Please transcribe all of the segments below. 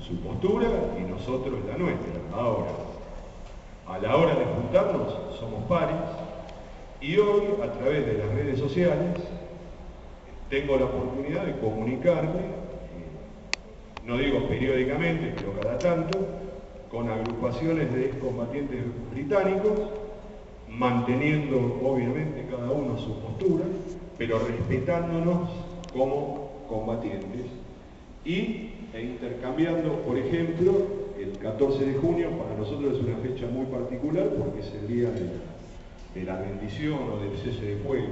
su postura y nosotros la nuestra. Ahora, a la hora de juntarnos, somos pares, y hoy, a través de las redes sociales, tengo la oportunidad de comunicarme, no digo periódicamente, pero cada tanto, con agrupaciones de excombatientes británicos, manteniendo obviamente cada uno su postura, pero respetándonos como combatientes e intercambiando, por ejemplo, el 14 de junio para nosotros es una fecha muy particular porque es el día de la rendición o del cese de fuego,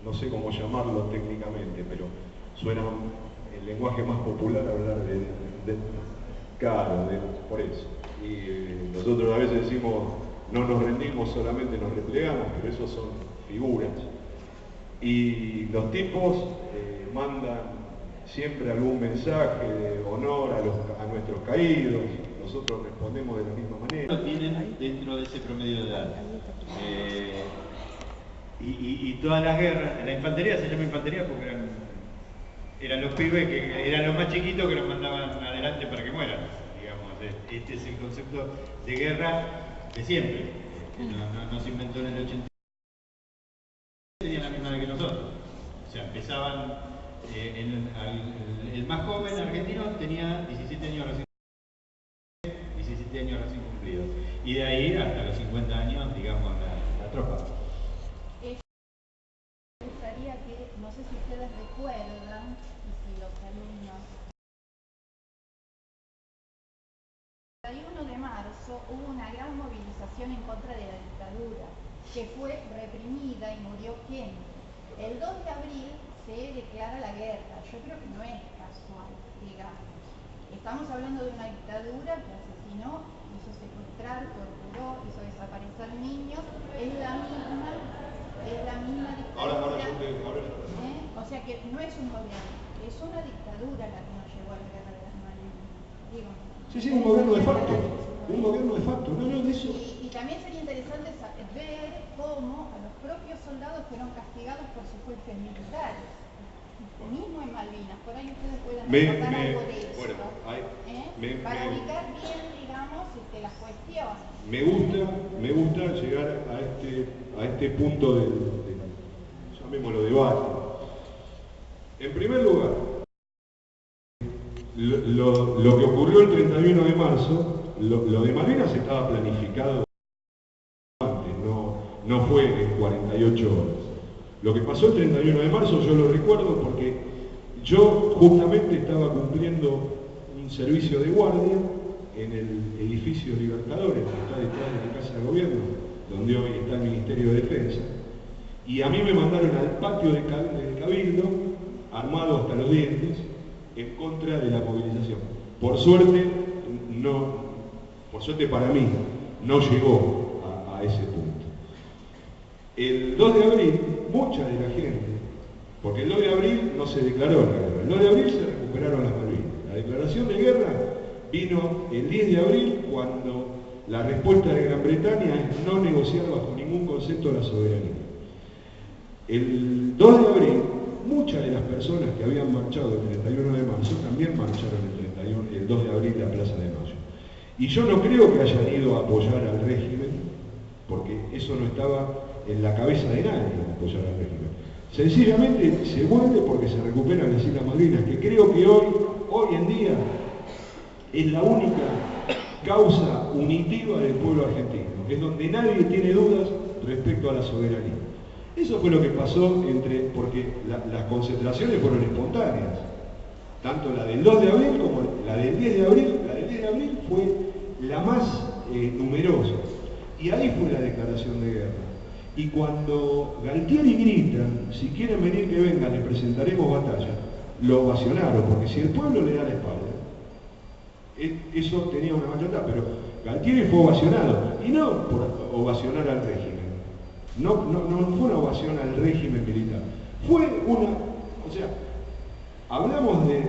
no sé cómo llamarlo técnicamente, pero suena el lenguaje más popular hablar por eso. Y nosotros a veces decimos, no nos rendimos, solamente nos replegamos, pero eso son figuras. Y los tipos mandan siempre algún mensaje de honor a nuestros caídos, nosotros respondemos de la misma manera. Lo tienen dentro de ese promedio de edad. Y todas las guerras, la infantería se llama infantería porque eran los pibes que eran los más chiquitos que los mandaban adelante para que mueran, digamos. Este es el concepto de guerra de siempre. No se inventó en el 80. Tenían la misma edad que nosotros. O sea, empezaban, el más joven argentino tenía 17 años recién cumplidos. Y de ahí hasta los 50 años, digamos, la tropa. Me gustaría que, no sé si ustedes recuerdan, y si los alumnos... El 31 de marzo hubo una gran movilización en contra de la dictadura, que fue reprimida y murió gente. El 2 de abril se declara la guerra. Yo creo que no es casual, digamos. Estamos hablando de una dictadura que asesinó, hizo secuestrar, torturó, hizo desaparecer niños. Es la misma dictadura. O sea que no es un gobierno, es una dictadura la que nos llevó a la guerra de las Malvinas. Digo, sí, un gobierno de facto. Un gobierno de facto, de eso. Y también sería interesante ver cómo a los propios soldados fueron castigados por sus jueces militares. Mismo en Malvinas, por ahí ustedes pueden recordar algo de eso. Bueno, para ubicar bien, digamos, las cuestiones. Me gusta llegar a este punto del llamémoslo debate. En primer lugar, lo que ocurrió el 31 de marzo, lo de Malvinas estaba planificado antes, no fue en 48 horas. Lo que pasó el 31 de marzo yo lo recuerdo porque yo justamente estaba cumpliendo un servicio de guardia en el edificio Libertadores, que está detrás de la Casa de Gobierno, donde hoy está el Ministerio de Defensa, y a mí me mandaron al patio del Cabildo, armado hasta los dientes, en contra de la movilización. Por suerte para mí, no llegó a ese punto. El 2 de abril, mucha de la gente, porque el 2 de abril no se declaró la guerra, el 2 de abril se recuperaron las Malvinas. La declaración de guerra vino el 10 de abril cuando la respuesta de Gran Bretaña es no negociar bajo ningún concepto la soberanía. El 2 de abril, muchas de las personas que habían marchado el 31 de marzo también marcharon el 2 de abril a Plaza de Mayo. Y yo no creo que hayan ido a apoyar al régimen, porque eso no estaba en la cabeza de nadie, apoyar al régimen. Sencillamente se vuelve porque se recuperan las Islas Malvinas, que creo que hoy en día es la única causa unitiva del pueblo argentino, es donde nadie tiene dudas respecto a la soberanía. Eso fue lo que pasó porque las concentraciones fueron espontáneas, tanto la del 2 de abril como la del 10 de abril. La del 10 de abril fue la más numerosa, y ahí fue la declaración de guerra. Y cuando Galtieri grita, si quieren venir que vengan, les presentaremos batalla, lo ovacionaron, porque si el pueblo le da la espalda, eso tenía una machetá, pero Galtieri fue ovacionado, y no por ovacionar al régimen, no fue una ovación al régimen militar, fue hablamos de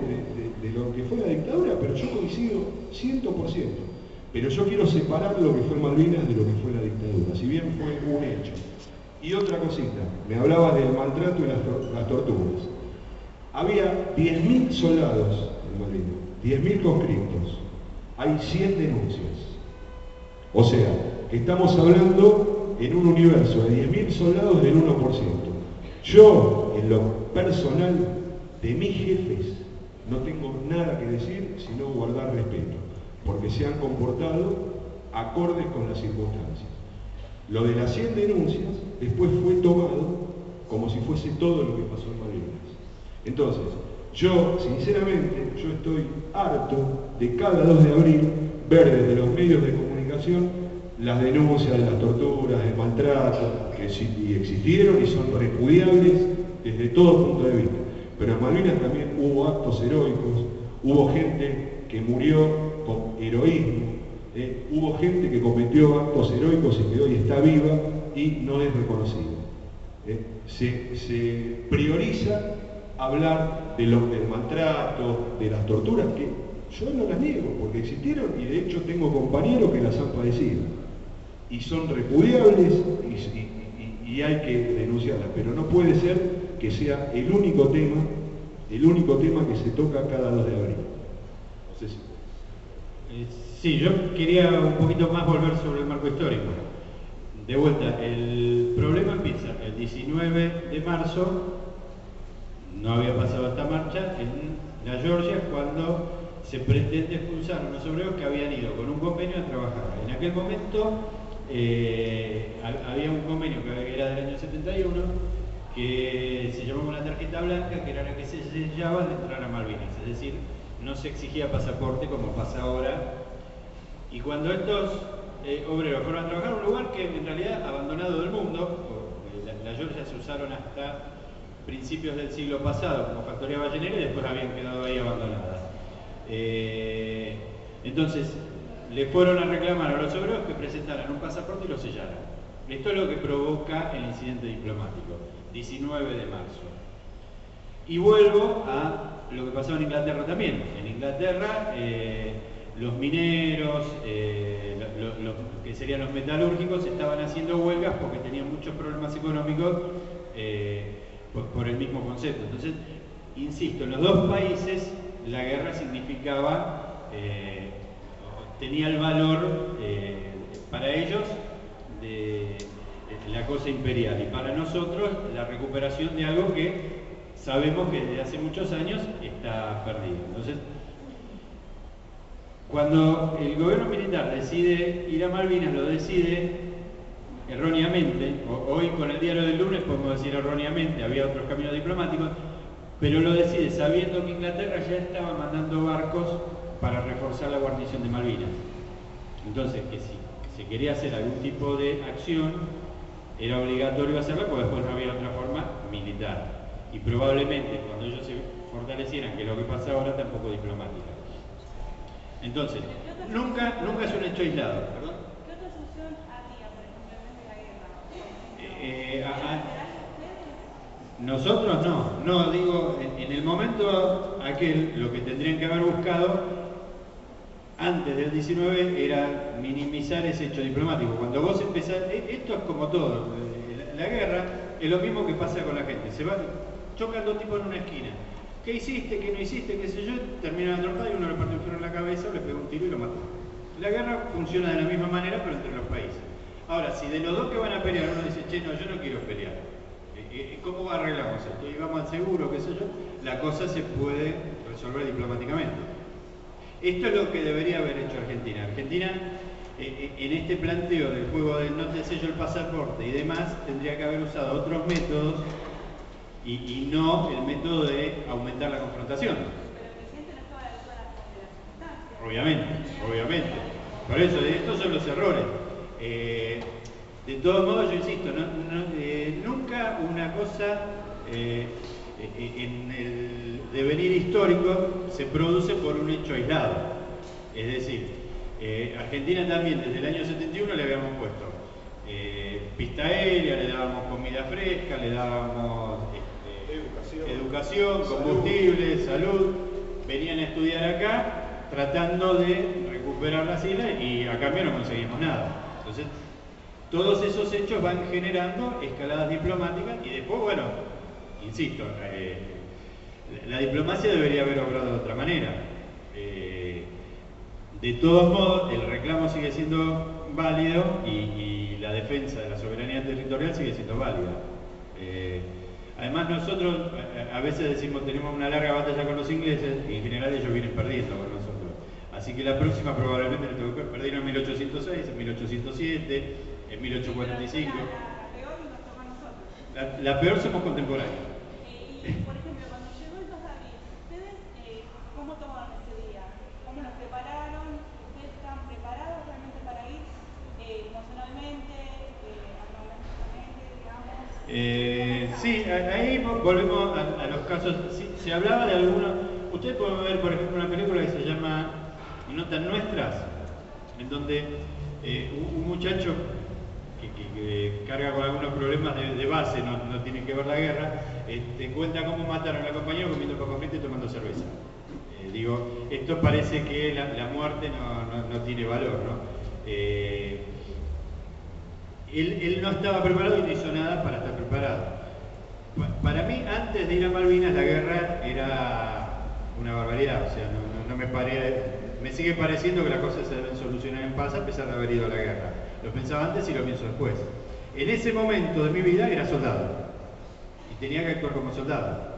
lo que fue la dictadura, pero yo coincido 100%, pero yo quiero separar lo que fue Malvinas de lo que fue la dictadura, si bien fue un hecho. Y otra cosita, me hablabas del maltrato y las torturas. Había 10.000 soldados en Malvinas. 10.000 conscriptos, hay 100 denuncias. O sea, que estamos hablando en un universo de 10.000 soldados del 1%. Yo, en lo personal, de mis jefes, no tengo nada que decir sino guardar respeto, porque se han comportado acordes con las circunstancias. Lo de las 100 denuncias después fue tomado como si fuese todo lo que pasó en Malvinas. Entonces, yo, sinceramente, yo estoy harto de cada 2 de abril ver desde los medios de comunicación las denuncias de las torturas, del maltrato, que existieron y son repudiables desde todo punto de vista. Pero en Malvinas también hubo actos heroicos, hubo gente que murió con heroísmo, hubo gente que cometió actos heroicos y que hoy está viva y no es reconocida. Se prioriza hablar del maltrato, de las torturas, que yo no las niego, porque existieron y de hecho tengo compañeros que las han padecido. Y son repudiables y hay que denunciarlas, pero no puede ser que sea el único tema que se toca cada 2 de abril. No sé si... Sí, yo quería un poquito más volver sobre el marco histórico. De vuelta, el problema empieza el 19 de marzo, no había pasado esta marcha, en la Georgia, cuando se pretende expulsar a unos obreros que habían ido con un convenio a trabajar. En aquel momento había un convenio que era del año 71, que se llamaba una tarjeta blanca, que era la que se sellaba al entrar a Malvinas, es decir, no se exigía pasaporte como pasa ahora. Y cuando estos obreros fueron a trabajar a un lugar que en realidad abandonado del mundo, la Georgia se usaron hasta principios del siglo pasado como factoría ballenera y después habían quedado ahí abandonadas. Entonces, le fueron a reclamar a los obreros que presentaran un pasaporte y lo sellaran. Esto es lo que provoca el incidente diplomático, 19 de marzo. Y vuelvo a lo que pasó en Inglaterra también. En Inglaterra, los mineros, los que serían los metalúrgicos, estaban haciendo huelgas porque tenían muchos problemas económicos por el mismo concepto. Entonces, insisto, en los dos países la guerra significaba, tenía el valor para ellos de la cosa imperial y para nosotros la recuperación de algo que sabemos que desde hace muchos años está perdido. Entonces, cuando el gobierno militar decide ir a Malvinas, lo decide erróneamente. Hoy con el diario del lunes podemos decir erróneamente, había otros caminos diplomáticos, pero lo decide sabiendo que Inglaterra ya estaba mandando barcos para reforzar la guarnición de Malvinas. Entonces, que si se quería hacer algún tipo de acción, era obligatorio hacerla porque después no había otra forma militar. Y probablemente cuando ellos se fortalecieran, que es lo que pasa ahora, tampoco diplomática. Entonces, nunca es un hecho aislado. ¿Perdón? ¿Qué otra solución había, por ejemplo, en vez de la guerra? Nosotros no, digo, en el momento aquel, lo que tendrían que haber buscado antes del 19 era minimizar ese hecho diplomático. Cuando vos empezás, esto es como todo, la guerra es lo mismo que pasa con la gente, chocan dos tipos en una esquina. ¿Qué hiciste? ¿Qué no hiciste? ¿Qué sé yo? Terminan la trompada y uno le parte un fierro en la cabeza, le pega un tiro y lo mata. La guerra funciona de la misma manera, pero entre los países. Ahora, si de los dos que van a pelear uno dice, che, no, yo no quiero pelear, ¿cómo arreglamos esto? Y vamos al seguro, qué sé yo, la cosa se puede resolver diplomáticamente. Esto es lo que debería haber hecho Argentina. Argentina, en este planteo del juego del no te sello el pasaporte y demás, tendría que haber usado otros métodos y no el método de aumentar la confrontación. Pero el presidente no estaba de acuerdo con las circunstancias. Obviamente. Por eso, estos son los errores. De todos modos, yo insisto, nunca una cosa en el devenir histórico se produce por un hecho aislado. Es decir, Argentina también desde el año 71 le habíamos puesto pista aérea, le dábamos comida fresca, le dábamos educación, combustible, salud. Venían a estudiar acá tratando de recuperar las islas y a cambio no conseguimos nada. Entonces, todos esos hechos van generando escaladas diplomáticas y después, bueno, insisto, la diplomacia debería haber obrado de otra manera. De todos modos, el reclamo sigue siendo válido y la defensa de la soberanía territorial sigue siendo válida. Además nosotros a veces decimos tenemos una larga batalla con los ingleses y en general ellos vienen perdiendo con nosotros. Así que la próxima probablemente le tengo que perdieron en 1806, en 1807, en 1845. La peor nos toca a nosotros. La peor somos contemporáneos. Y por ejemplo, cuando llegó el 2 de abril, ¿ustedes cómo tomaron ese día? ¿Cómo los prepararon? ¿Ustedes estaban preparados realmente para ir emocionalmente, armamentísticamente, digamos? Sí, ahí volvemos a los casos. Sí, se hablaba de algunos. Ustedes pueden ver, por ejemplo, una película que se llama Notas Nuestras, en donde un muchacho que carga con algunos problemas de base, no tiene que ver la guerra, cuenta cómo mataron a la compañera comiendo papas fritas y tomando cerveza. Digo, esto parece que la muerte no tiene valor, ¿no? Él no estaba preparado y no hizo nada para estar preparado. Para mí, antes de ir a Malvinas, la guerra era una barbaridad, o sea, me sigue pareciendo que las cosas se deben solucionar en paz a pesar de haber ido a la guerra. Lo pensaba antes y lo pienso después. En ese momento de mi vida era soldado y tenía que actuar como soldado.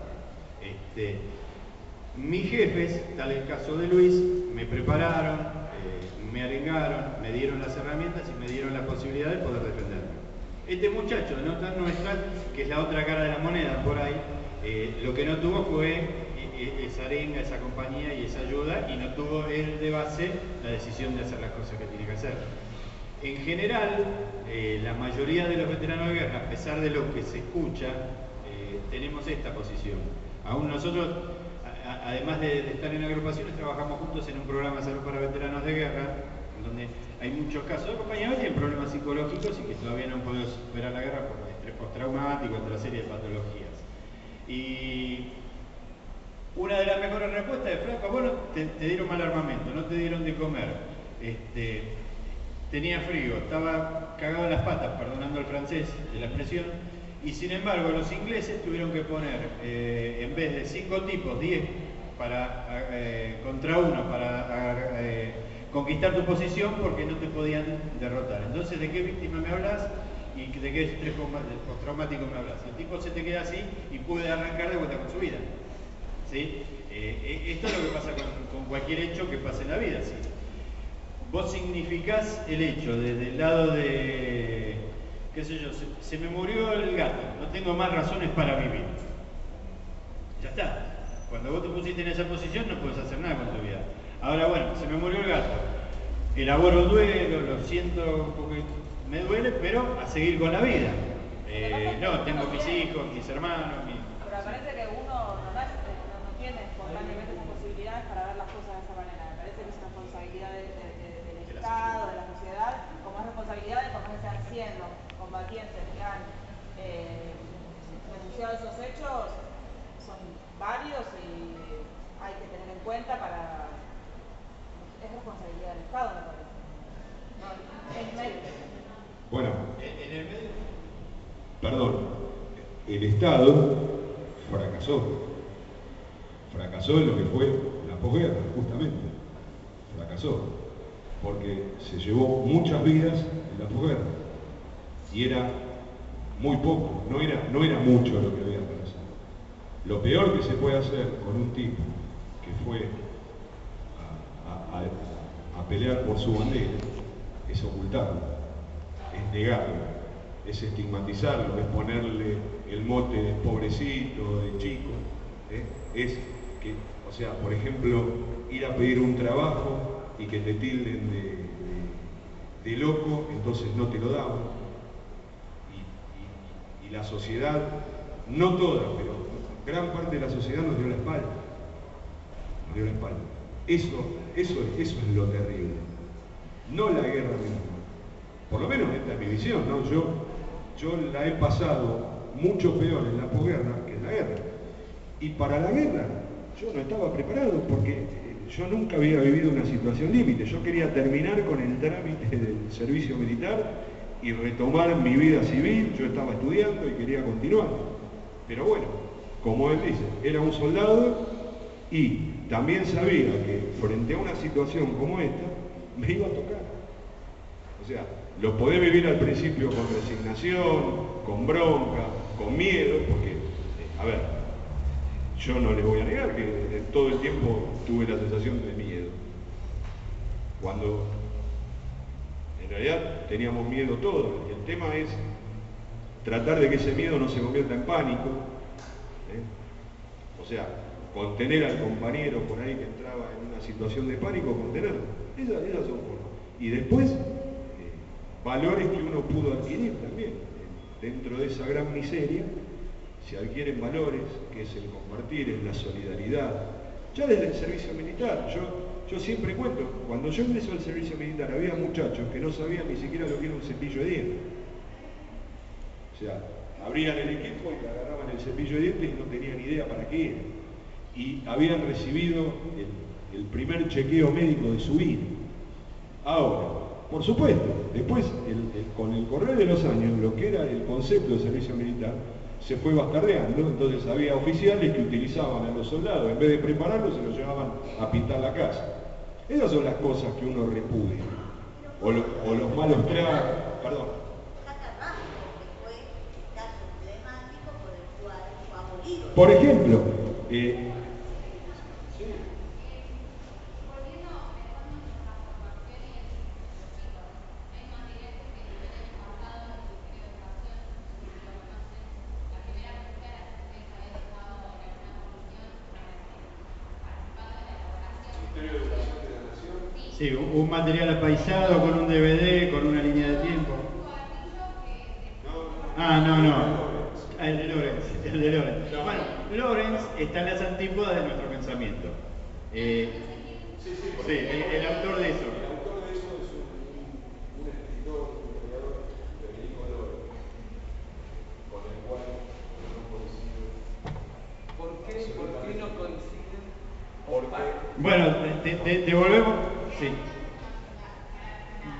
Mis jefes, tal el caso de Luis, me prepararon, me arengaron, me dieron las herramientas y me dieron la posibilidad de poder defenderme. Este muchacho de Notas Nuestras, que es la otra cara de la moneda por ahí, lo que no tuvo fue esa arenga, esa compañía y esa ayuda, y no tuvo él de base la decisión de hacer las cosas que tiene que hacer. En general, la mayoría de los veteranos de guerra, a pesar de lo que se escucha, tenemos esta posición. Aún nosotros, además de estar en agrupaciones, trabajamos juntos en un programa de salud para veteranos de guerra, en donde hay muchos casos de compañeros que tienen problemas psicológicos y que todavía no han podido superar la guerra por estrés postraumático, otra serie de patologías. Y una de las mejores respuestas es: flaco, bueno, te dieron mal armamento, no te dieron de comer, tenía frío, estaba cagado en las patas, perdonando el francés de la expresión, y sin embargo los ingleses tuvieron que poner, en vez de 5 tipos, 10 contra uno para conquistar tu posición porque no te podían derrotar. Entonces, ¿de qué víctima me hablas? ¿Y de qué estrés postraumático me hablas? El tipo se te queda así y puede arrancar de vuelta con su vida. ¿Sí? Esto es lo que pasa con cualquier hecho que pase en la vida. ¿Sí? Vos significás el hecho desde el lado de, qué sé yo, se me murió el gato, no tengo más razones para vivir. Ya está. Cuando vos te pusiste en esa posición no puedes hacer nada con tu vida. Ahora, bueno, se me murió el gato. Elaboro el duelo, lo siento porque me duele, pero a seguir con la vida. No, tengo mis hijos, mis hermanos, Pero parece que uno no tiene espontáneamente esas posibilidades para ver las cosas de esa manera. Me parece que es una responsabilidad del Estado, de la sociedad, como es responsabilidad de por más que sean 100 combatientes que han denunciado esos hechos, son válidos y hay que tener en cuenta para... Es responsabilidad del Estado, me parece. No, es mérito. Bueno, perdón, el Estado fracasó en lo que fue la posguerra, justamente, fracasó, porque se llevó muchas vidas en la posguerra y era muy poco, no era mucho lo que había que hacer. Lo peor que se puede hacer con un tipo que fue a pelear por su bandera es ocultarlo, es negarlo, es estigmatizarlo, es ponerle el mote de pobrecito, de chico, es que, o sea, por ejemplo, ir a pedir un trabajo y que te tilden de loco, entonces no te lo daban. Y la sociedad, no toda, pero gran parte de la sociedad nos dio la espalda. Nos dio la espalda. Eso es lo terrible. No la guerra misma. Por lo menos esta es mi visión, ¿no? Yo la he pasado mucho peor en la posguerra que en la guerra. Y para la guerra yo no estaba preparado porque yo nunca había vivido una situación límite. Yo quería terminar con el trámite del servicio militar y retomar mi vida civil. Yo estaba estudiando y quería continuar. Pero bueno, como él dice, era un soldado y también sabía que frente a una situación como esta, me iba a tocar. O sea, lo podés vivir al principio con resignación, con bronca, con miedo, porque, a ver, yo no les voy a negar que todo el tiempo tuve la sensación de miedo. Cuando en realidad teníamos miedo todos. El tema es tratar de que ese miedo no se convierta en pánico. O sea, contener al compañero por ahí que entraba en una situación de pánico, contenerlo. Esas son formas. Y después, valores que uno pudo adquirir también. Dentro de esa gran miseria, se adquieren valores, que es el compartir, es la solidaridad. Ya desde el servicio militar, yo siempre cuento, cuando yo ingreso al servicio militar había muchachos que no sabían ni siquiera lo que era un cepillo de dientes. O sea, abrían el equipo y agarraban el cepillo de dientes y no tenían idea para qué era. Y habían recibido el primer chequeo médico de su vida. Ahora, por supuesto, después, con el correr de los años, lo que era el concepto de servicio militar se fue bastardeando, entonces había oficiales que utilizaban a los soldados, en vez de prepararlos, se los llevaban a pintar la casa. Esas son las cosas que uno repudia. O los malos tratos, perdón. Por ejemplo, sí, un material apaisado con un DVD, con una línea de tiempo. No. El de Lorenz. Bueno, Lorenz está en las antípodas de nuestro pensamiento. Sí, el autor de eso. El autor de eso es un escritor, un historiador, Federico Lorenz, con el cual no coincide. ¿Por qué no coinciden? Bueno, te volvemos. Sí.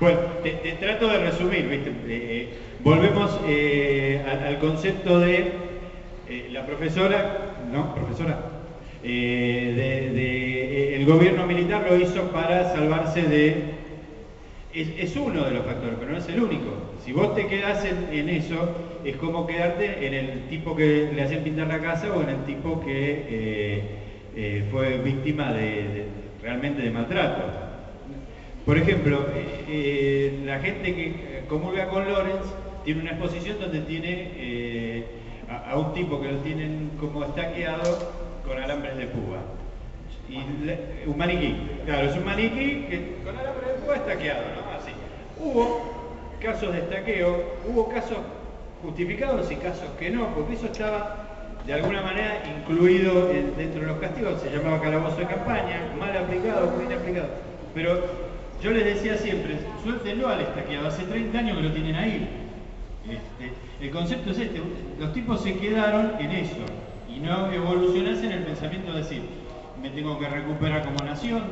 Bueno, te trato de resumir, ¿viste? Volvemos al concepto de la profesora, ¿no? Profesora, el gobierno militar lo hizo para salvarse de... Es uno de los factores, pero no es el único. Si vos te quedás en eso, es como quedarte en el tipo que le hacen pintar la casa o en el tipo que fue víctima realmente de maltrato. Por ejemplo, la gente que comulga con Lorenz tiene una exposición donde tiene a un tipo que lo tienen como estaqueado con alambres de púa. Y un maniquí, claro, es un maniquí que con alambres de púa estaqueado, ¿no? Así. Hubo casos de estaqueo, hubo casos justificados y casos que no, porque eso estaba de alguna manera incluido dentro de los castigos, se llamaba calabozo de campaña, mal aplicado, muy bien aplicado. Pero yo les decía siempre, suéltenlo al estaqueado, hace 30 años que lo tienen ahí. El concepto es este, los tipos se quedaron en eso y no evolucionarse en el pensamiento de decir, me tengo que recuperar como nación,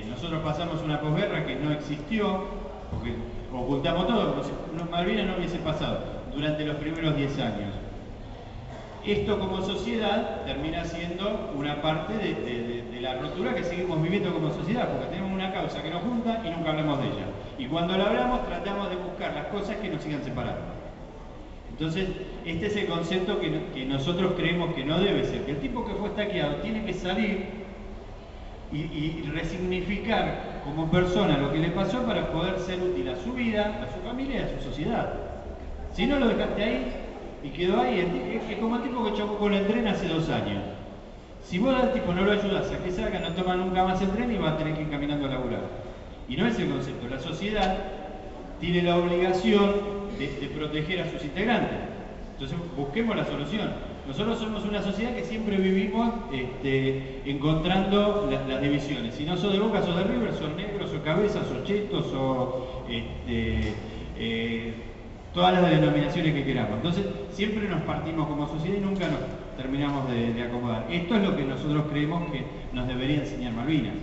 nosotros pasamos una posguerra que no existió, porque ocultamos todo, como si Malvinas no hubiese pasado durante los primeros 10 años. Esto como sociedad termina siendo una parte de la rotura que seguimos viviendo como sociedad, porque tenemos una causa que nos junta y nunca hablamos de ella. Y cuando la hablamos tratamos de buscar las cosas que nos sigan separando. Entonces, este es el concepto que nosotros creemos que no debe ser, que el tipo que fue estaqueado tiene que salir y resignificar como persona lo que le pasó para poder ser útil a su vida, a su familia y a su sociedad. Si no lo dejaste ahí y quedó ahí, es como el tipo que chocó con el tren hace 2 años. Si vos al tipo no lo ayudás a que salga, no toma nunca más el tren y va a tener que ir caminando a laburar. Y no es el concepto, la sociedad tiene la obligación de proteger a sus integrantes. Entonces busquemos la solución. Nosotros somos una sociedad que siempre vivimos encontrando las divisiones. Si no sos de Boca, sos de River, sos negros, sos cabezas, sos chetos, sos todas las denominaciones que queramos. Entonces siempre nos partimos como sociedad y nunca nos terminamos de acomodar. Esto es lo que nosotros creemos que nos debería enseñar Malvinas.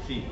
Sí.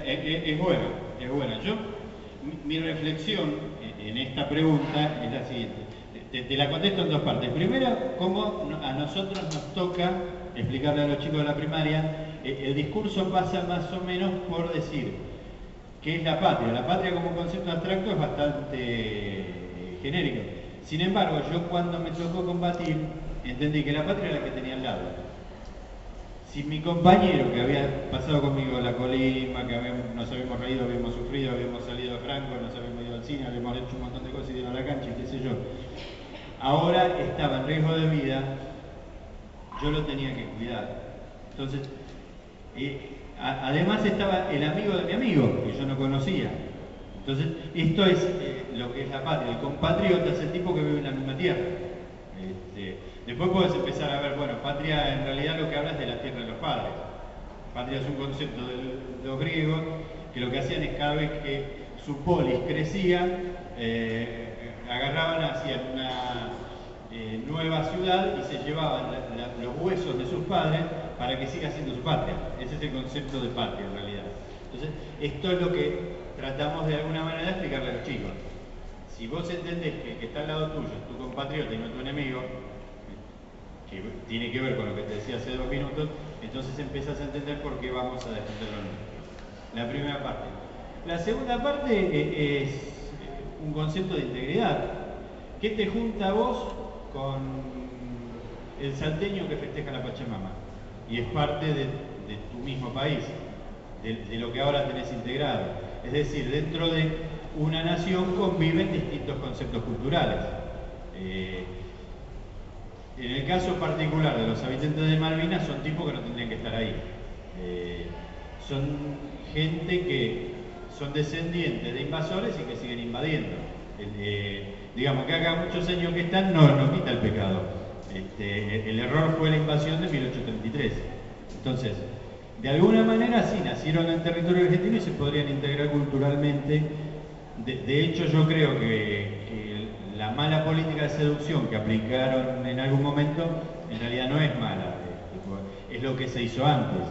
Es bueno, es bueno. Mi reflexión en esta pregunta es la siguiente. Te la contesto en dos partes. Primero, cómo a nosotros nos toca explicarle a los chicos de la primaria. El discurso pasa más o menos por decir qué es la patria. La patria como concepto abstracto es bastante genérico. Sin embargo, yo cuando me tocó combatir, entendí que la patria era la que tenía al lado. Si mi compañero que había pasado conmigo la colima, que nos habíamos reído, habíamos sufrido, habíamos salido de Franco, nos habíamos ido al cine, habíamos hecho un montón de cosas y ido a la cancha, qué sé yo, ahora estaba en riesgo de vida, yo lo tenía que cuidar. Entonces, además estaba el amigo de mi amigo, que yo no conocía. Entonces, esto es lo que es la patria. El compatriota es el tipo que vive en la misma tierra. Después puedes empezar a ver, bueno, patria en realidad lo que habla es de la tierra de los padres. Patria es un concepto de los griegos que lo que hacían es cada vez que su polis crecía, agarraban hacia una nueva ciudad y se llevaban los huesos de sus padres para que siga siendo su patria. Ese es el concepto de patria en realidad. Entonces, esto es lo que tratamos de alguna manera de explicarle a los chicos. Si vos entendés que el que está al lado tuyo es tu compatriota y no tu enemigo, que tiene que ver con lo que te decía hace 2 minutos, entonces empezás a entender por qué vamos a defender lo nuestro. La primera parte. La segunda parte es un concepto de integridad. ¿Qué te junta a vos con el salteño que festeja la Pachamama? Y es parte de tu mismo país, de lo que ahora tenés integrado. Es decir, dentro de una nación conviven distintos conceptos culturales. En el caso particular de los habitantes de Malvinas, son tipos que no tendrían que estar ahí. Son gente que son descendientes de invasores y que siguen invadiendo. Digamos que acá muchos años que están no quita el pecado. El error fue la invasión de 1833. Entonces, de alguna manera sí, nacieron en el territorio argentino y se podrían integrar culturalmente. De hecho, yo creo que la mala política de seducción que aplicaron en algún momento, en realidad no es mala, es lo que se hizo antes.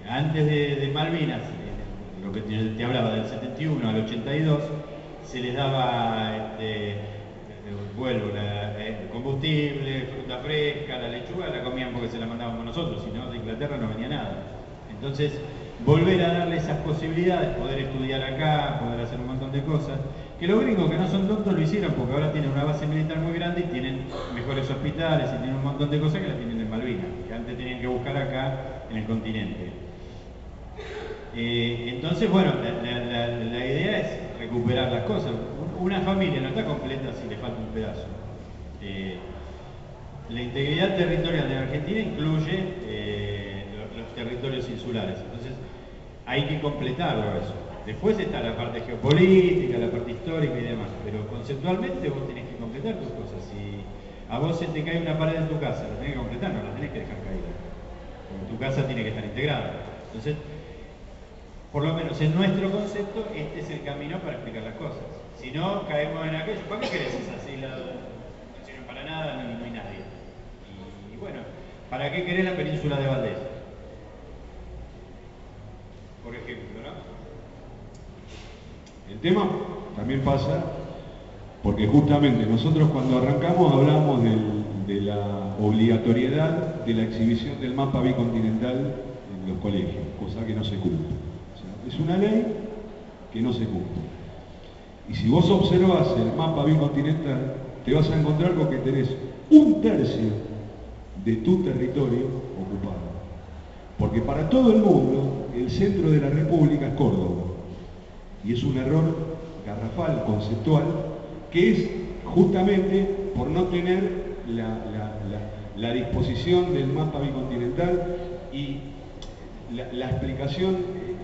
Antes de Malvinas, lo que te hablaba del 71 al 82, se les daba combustible, fruta fresca, la lechuga la comían porque se la mandábamos nosotros, si no de Inglaterra no venía nada. Entonces, volver a darle esas posibilidades, poder estudiar acá, poder hacer un montón de cosas, que los gringos que no son tontos lo hicieron porque ahora tienen una base militar muy grande y tienen mejores hospitales y tienen un montón de cosas que las tienen en Malvinas, que antes tenían que buscar acá en el continente. Entonces, bueno, la idea es recuperar las cosas. Una familia no está completa si le falta un pedazo. La integridad territorial de la Argentina incluye los territorios insulares. Entonces, hay que completarlo eso. Después está la parte geopolítica, la parte histórica y demás, pero conceptualmente vos tenés que completar tus cosas. Si a vos se te cae una pared en tu casa, la tenés que completar, no la tenés que dejar caída. Porque tu casa tiene que estar integrada. Entonces, por lo menos en nuestro concepto, este es el camino para explicar las cosas. Si no, caemos en aquello. ¿Para qué querés esas islas? No sirven para nada, no hay nadie. Y bueno, ¿para qué querés la península de Valdés? Por ejemplo, ¿no? El tema también pasa porque justamente nosotros cuando arrancamos hablamos de la obligatoriedad de la exhibición del mapa bicontinental en los colegios, cosa que no se cumple. O sea, es una ley que no se cumple. Y si vos observás el mapa bicontinental, te vas a encontrar con que tenés 1/3 de tu territorio ocupado. Porque para todo el mundo, el centro de la República es Córdoba. Y es un error garrafal, conceptual, que es justamente por no tener la disposición del mapa bicontinental y la explicación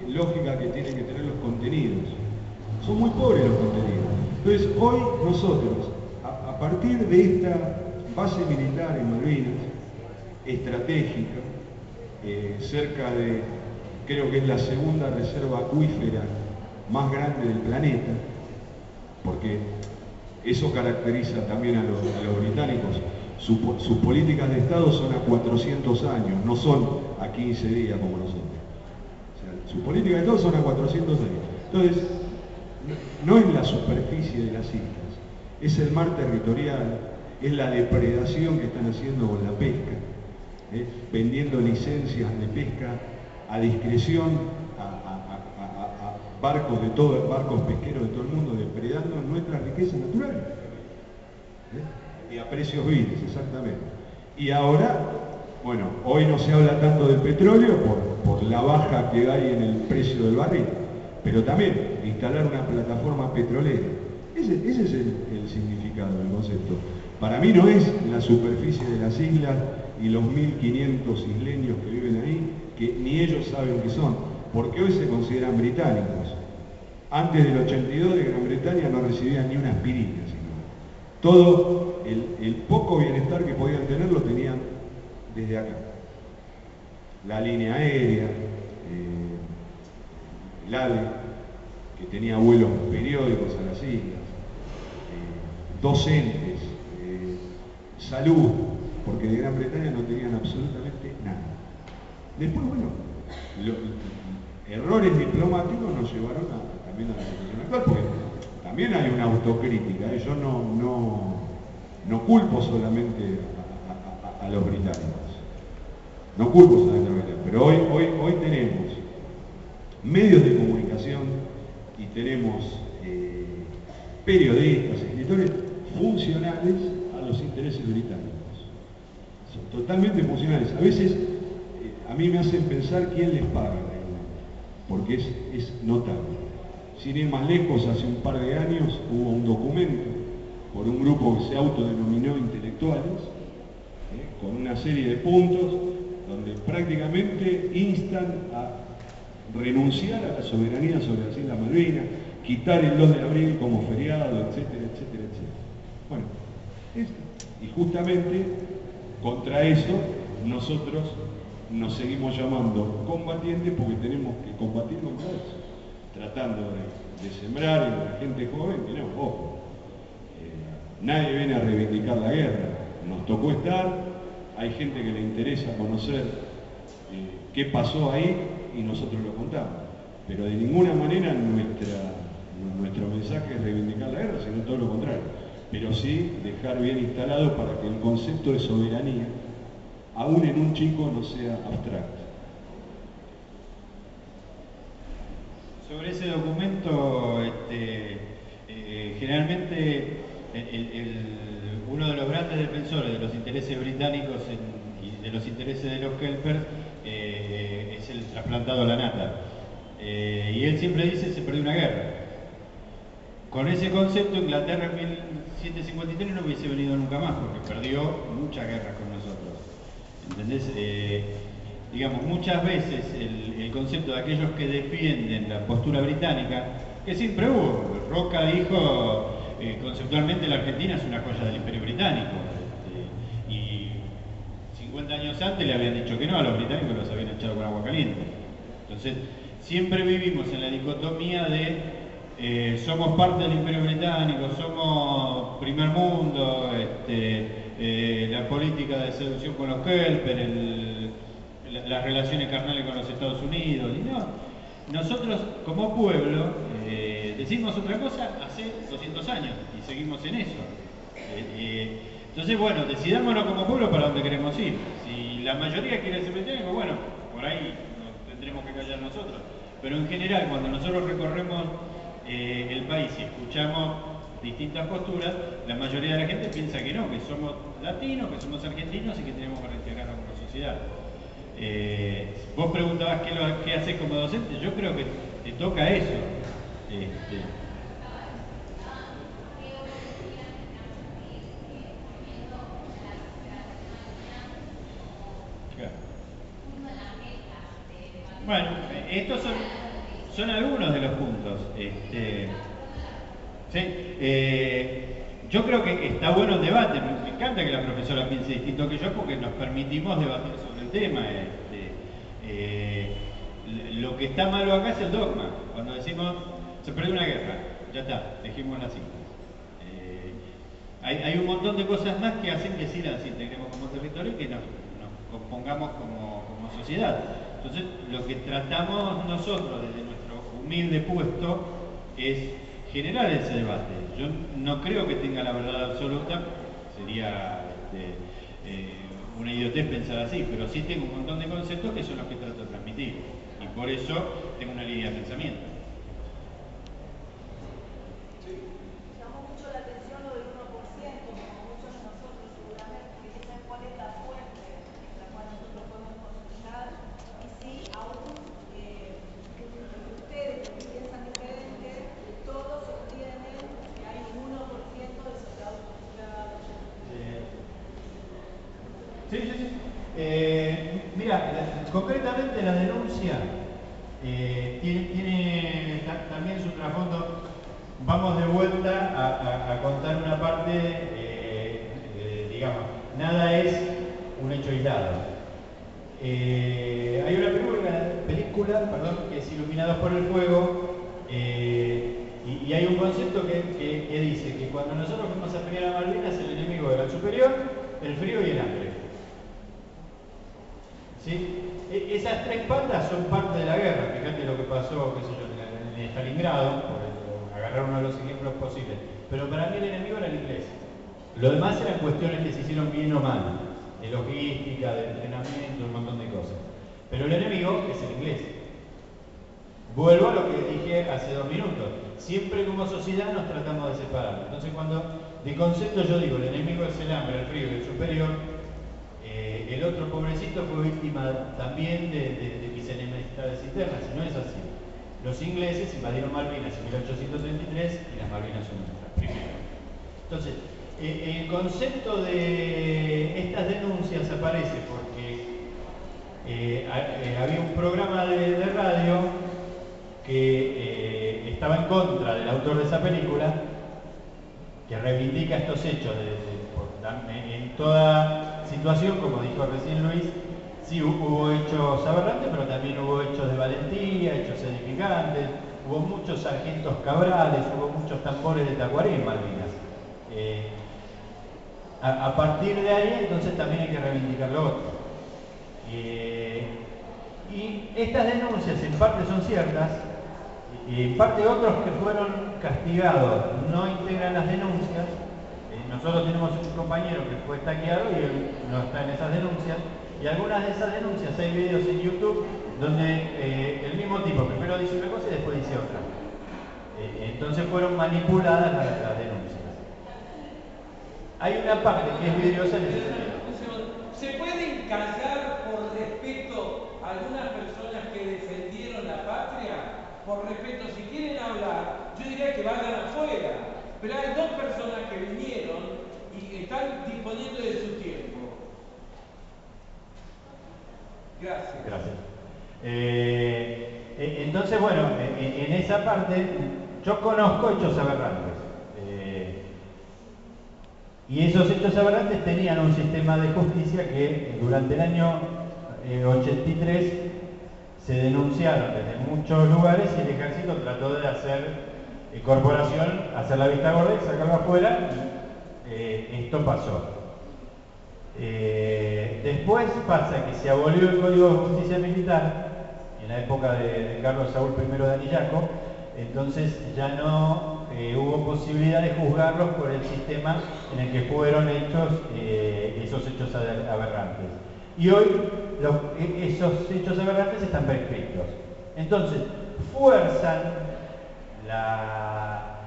lógica que tienen que tener los contenidos. Son muy pobres los contenidos. Entonces, hoy nosotros, a partir de esta base militar en Malvinas, estratégica, cerca de, creo que es la segunda reserva acuífera más grande del planeta, porque eso caracteriza también a los británicos. Sus políticas de Estado son a 400 años, no son a 15 días como nosotros. O sea, Su política de todos son a 400 años. Entonces, no es la superficie de las islas, es el mar territorial, es la depredación que están haciendo con la pesca, vendiendo licencias de pesca a discreción a barcos de todo, barcos pesqueros de todo el mundo, depredando nuestras riquezas naturales. Y a precios viles, exactamente. Y ahora, bueno, hoy no se habla tanto del petróleo por la baja que hay en el precio del barril, pero también instalar una plataforma petrolera. Ese es el significado del concepto. Para mí no es la superficie de las islas y los 1500 isleños que viven ahí, que ni ellos saben qué son, porque hoy se consideran británicos. Antes del 82 de Gran Bretaña no recibían ni una aspirina, sino todo el poco bienestar que podían tener lo tenían desde acá. La línea aérea, el AVE, que tenía vuelos periódicos a las islas, docentes, salud, porque de Gran Bretaña no tenían absolutamente nada. Después, bueno, errores diplomáticos nos llevaron también a la situación actual, porque también hay una autocrítica. Yo no culpo solamente a los británicos, no culpo solamente a los británicos, pero hoy tenemos medios de comunicación y tenemos periodistas, escritores funcionales a los intereses británicos. Son totalmente funcionales. A veces a mí me hacen pensar quién les paga realmente, porque es notable. Sin ir más lejos, hace un par de años hubo un documento por un grupo que se autodenominó intelectuales, con una serie de puntos donde prácticamente instan a renunciar a la soberanía sobre las Islas Malvinas, quitar el 2 de abril como feriado, etcétera, etcétera, etcétera. Bueno, y justamente contra eso nosotros nos seguimos llamando combatientes porque tenemos que combatir contra eso, tratando de sembrar en la gente joven que no, ojo, nadie viene a reivindicar la guerra, nos tocó estar, hay gente que le interesa conocer qué pasó ahí y nosotros lo contamos, pero de ninguna manera nuestro mensaje es reivindicar la guerra, sino todo lo contrario, pero sí dejar bien instalado para que el concepto de soberanía, aún en un chico, no sea abstracto. Sobre ese documento, generalmente uno de los grandes defensores de los intereses británicos y de los intereses de los Kelpers es el trasplantado a la nata. Y él siempre dice se perdió una guerra. Con ese concepto, Inglaterra en 1753 no hubiese venido nunca más, porque perdió muchas guerras con nosotros. ¿Entendés? Digamos, muchas veces el concepto de aquellos que defienden la postura británica, que siempre hubo. Roca dijo, conceptualmente la Argentina es una joya del Imperio Británico. Y 50 años antes le habían dicho que no, a los británicos los habían echado con agua caliente. Entonces, siempre vivimos en la dicotomía de somos parte del Imperio Británico, somos primer mundo, la política de seducción con los Kelper, las relaciones carnales con los Estados Unidos. Y no, nosotros como pueblo decimos otra cosa hace 200 años y seguimos en eso. Entonces, bueno, decidámonos como pueblo para dónde queremos ir. Si la mayoría quiere ser británico, bueno, por ahí nos tendremos que callar nosotros. Pero en general, cuando nosotros recorremos el país y escuchamos distintas posturas, la mayoría de la gente piensa que no, que somos latinos, que somos argentinos y que tenemos que reintegrarnos como sociedad. Vos preguntabas qué haces como docente, yo creo que te toca eso. Bueno, estos son algunos de los puntos. Yo creo que está bueno el debate. Me encanta que la profesora piense distinto que yo porque nos permitimos debatir sobre el tema. Lo que está malo acá es el dogma. Cuando decimos se perdió una guerra, ya está, dejemos las islas. Hay un montón de cosas más que hacen que sí las integremos como territorio y que nos compongamos como sociedad. Entonces, lo que tratamos nosotros desde nuestro humilde puesto es generar ese debate. Yo no creo que tenga la verdad absoluta, sería una idiotez pensar así, pero sí tengo un montón de conceptos que son los que trato de transmitir. Y por eso tengo una línea de pensamiento. Llamó mucho la atención lo del 1%, como muchos de nosotros seguramente, que saben cuál es la fuente en la cual nosotros podemos consultar, y sí, aún ustedes que piensan diferente, todos sostienen que hay un 1% de soldados postulados. Sí. Mira, concretamente la denuncia tiene también su trasfondo. Vamos de vuelta a contar una parte, digamos, nada es un hecho aislado. Hay una película, que es Iluminados por el Fuego, y hay un concepto que dice que cuando nosotros fuimos a pelear a Malvinas, el enemigo era el superior, el frío y el hambre. ¿Sí? Esas tres patas son parte de la guerra. Fíjate lo que pasó, en Stalingrado, por agarrar uno de los ejemplos posibles. Pero para mí el enemigo era el inglés. Lo demás eran cuestiones que se hicieron bien o mal, de logística, de entrenamiento, un montón de cosas. Pero el enemigo es el inglés. Vuelvo a lo que dije hace 2 minutos. Siempre como sociedad nos tratamos de separar. Entonces cuando de concepto yo digo el enemigo es el hambre, el frío y el superior, el otro pobrecito fue víctima también de mis enemistades internas, y no es así. Los ingleses invadieron Malvinas en 1833 y las Malvinas son nuestras primero. Entonces, el concepto de estas denuncias aparece porque había un programa de radio que estaba en contra del autor de esa película, que reivindica estos hechos en toda situación, como dijo recién Luis. Sí, hubo hechos aberrantes, pero también hubo hechos de valentía, hechos edificantes, hubo muchos sargentos cabrales, hubo muchos tambores de Tacuarí en Malvinas. A partir de ahí, entonces, también hay que reivindicar lo otro. Y estas denuncias en parte son ciertas, y en parte otros que fueron castigados no integran las denuncias. Nosotros tenemos un compañero que fue estaqueado y él no está en esas denuncias. Y algunas de esas denuncias, hay videos en YouTube donde el mismo tipo primero dice una cosa y después dice otra. Entonces fueron manipuladas las denuncias. Hay una parte que es vidriosa en ese sentido. ¿Se pueden callar por respeto a algunas personas que defendieron la patria? Por respeto, si quieren hablar, yo diría que vayan afuera. Pero hay 2 personas que vinieron y están disponiendo de su tiempo. Gracias. Entonces, bueno, en esa parte yo conozco hechos aberrantes. Y esos hechos aberrantes tenían un sistema de justicia que durante el año 83 se denunciaron desde muchos lugares y el ejército trató de hacer corporación, hacer la vista gorda y sacarlo afuera. Esto pasó. Después pasa que se abolió el Código de Justicia Militar en la época de Carlos Saúl I de Anillaco. Entonces ya no hubo posibilidad de juzgarlos por el sistema en el que fueron hechos esos hechos aberrantes. Y hoy esos hechos aberrantes están prescritos. Entonces fuerzan la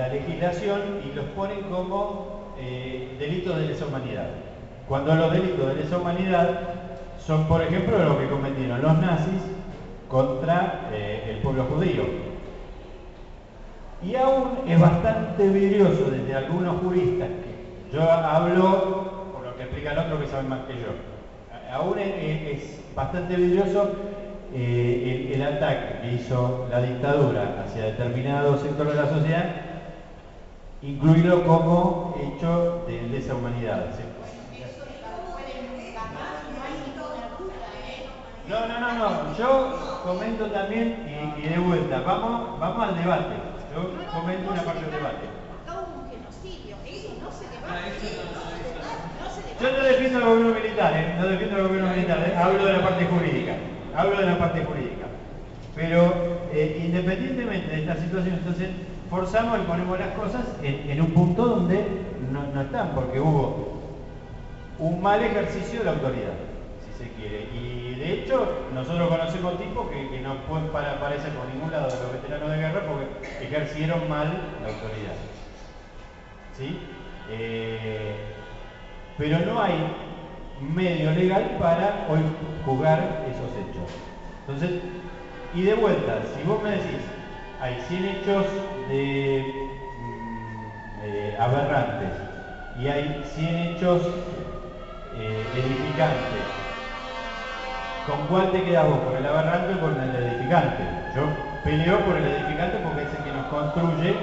legislación y los ponen como delitos de lesa humanidad. Cuando los delitos de lesa humanidad son, por ejemplo, lo que cometieron los nazis contra el pueblo judío. Y aún es bastante vidrioso desde algunos juristas, que yo hablo por lo que explican otros que saben más que yo, aún es bastante vidrioso el ataque que hizo la dictadura hacia determinado sector de la sociedad, incluirlo como hecho de lesa humanidad. ¿Sí? No, yo comento también y de vuelta, vamos al debate. Yo comento una parte del debate. Acá hubo un genocidio, eso no se debate. Yo no defiendo al gobierno militar, no defiendo al gobierno militar, hablo de la parte jurídica. hablo de la parte jurídica. Pero independientemente de esta situación, entonces forzamos y ponemos las cosas en un punto donde no están, porque hubo un mal ejercicio de la autoridad, si se quiere. Y de hecho, nosotros conocemos tipos que no pueden aparecer por ningún lado de los veteranos de guerra porque ejercieron mal la autoridad. ¿Sí? Pero no hay medio legal para hoy juzgar esos hechos. Entonces, y de vuelta, si vos me decís, hay 100 hechos aberrantes y hay 100 hechos edificantes, ¿con cuál te quedas vos? ¿Con el aberrante o con el edificante? Yo peleo por el edificante porque es el que nos construye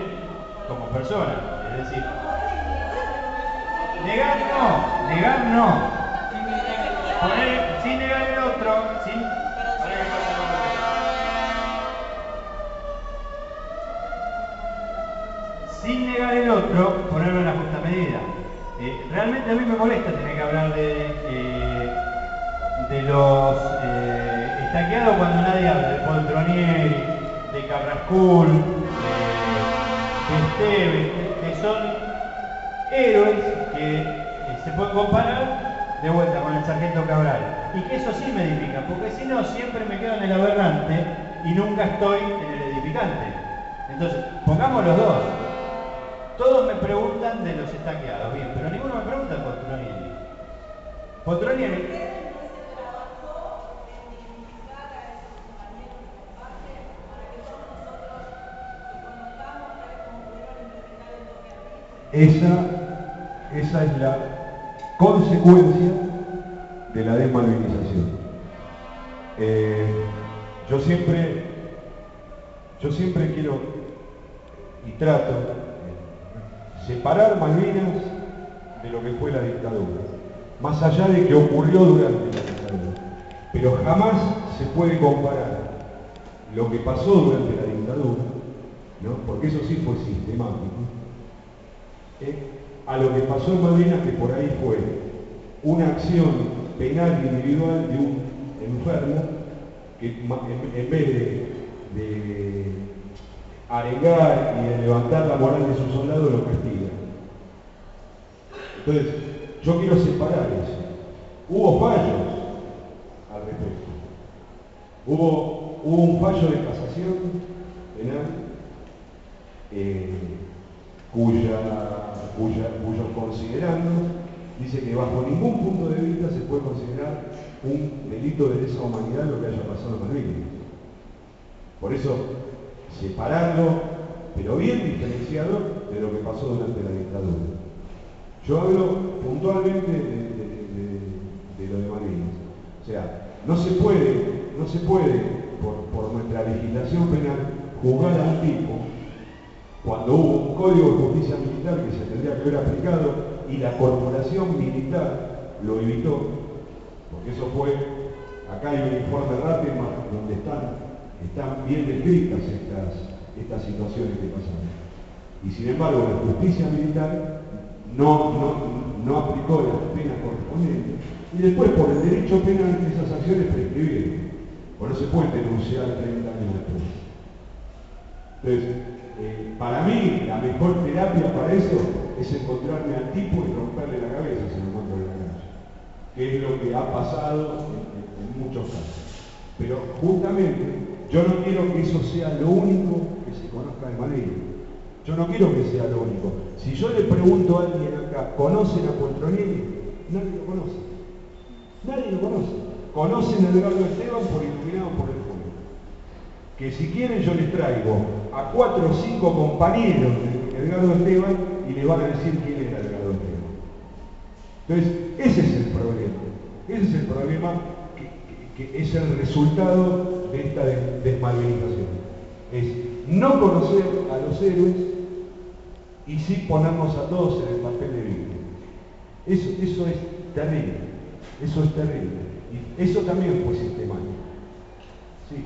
como persona. Es decir, negar no. Sin negar el otro, sin negar el otro, ponerlo en la justa medida. Realmente a mí me molesta tener que hablar de los estaqueados cuando nadie habla de Poltronieri, de Carrascul, de Esteves, que son héroes que se pueden comparar de vuelta con el sargento Cabral. Y que eso sí me edifica, porque si no siempre me quedo en el aberrante y nunca estoy en el edificante. Entonces, pongamos los dos. Todos me preguntan de los estaqueados, bien, pero ninguno me pregunta de Poltronieri. Poltronieri. Esa es la consecuencia de la desmalvinización. Yo siempre quiero y trato separar Malvinas de lo que fue la dictadura, más allá de que ocurrió durante la dictadura. Pero jamás se puede comparar lo que pasó durante la dictadura, ¿no? Porque eso sí fue sistemático, a lo que pasó en Malvinas, que por ahí fue una acción penal individual de un enfermo que en vez de arengar y de levantar la moral de sus soldados, lo castiga. Entonces, yo quiero separar eso. Hubo fallos al respecto. Hubo un fallo de casación penal cuyo considerando dice que bajo ningún punto de vista se puede considerar un delito de lesa humanidad lo que haya pasado en Malvinas. Por eso, separarlo, pero bien diferenciado de lo que pasó durante la dictadura. Yo hablo puntualmente de lo de Malvinas. O sea, no se puede por nuestra legislación penal, juzgar a un tipo cuando hubo un código de justicia militar que se tendría que haber aplicado y la corporación militar lo evitó, porque eso fue, acá hay un informe Rattenberg donde están bien descritas estas situaciones que pasaron. Y sin embargo, la justicia militar no aplicó las penas correspondientes, y después por el derecho penal esas acciones prescribieron. Por no se puede denunciar 30 años después. Entonces, para mí, la mejor terapia para eso es encontrarme al tipo y romperle la cabeza si lo encuentro en la calle, que es lo que ha pasado en muchos casos. Pero justamente, yo no quiero que eso sea lo único que se conozca de Malvinas. Yo no quiero que sea lo único. Si yo le pregunto a alguien acá, ¿conocen a Poltronieri? Nadie lo conoce. Nadie lo conoce. Conocen a Edgardo Esteban por Iluminado por el Fuego. Que si quieren yo les traigo a 4 o 5 compañeros de Edgardo Esteban y les van a decir quién era Edgardo Esteban. Entonces, ese es el problema. Ese es el problema que es el resultado de esta desmalvinización. Es no conocer a los héroes y sí ponernos a todos en el papel de víctima. Eso es terrible. Eso es terrible. Y eso también fue sistemático. Sí.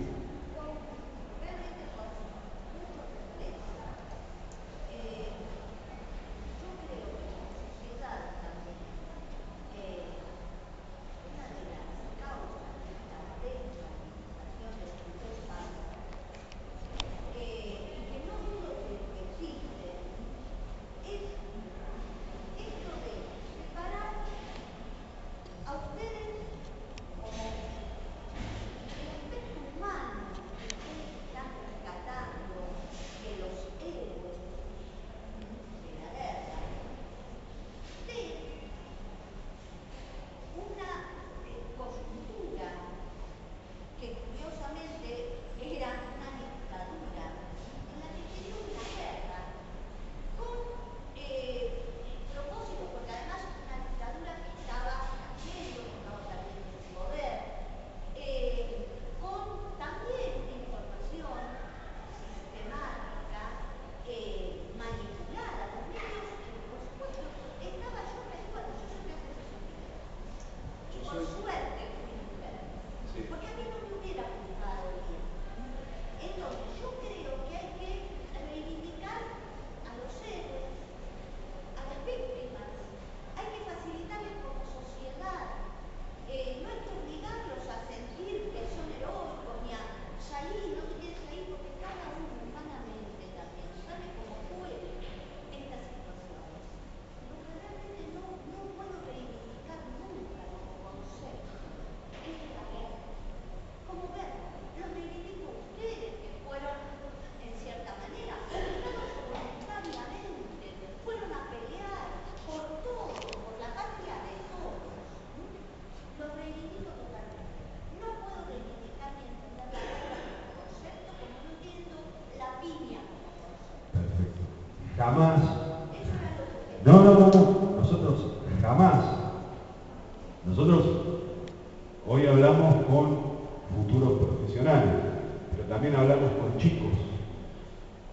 jamás, nosotros jamás, nosotros hoy hablamos con futuros profesionales, pero también hablamos con chicos,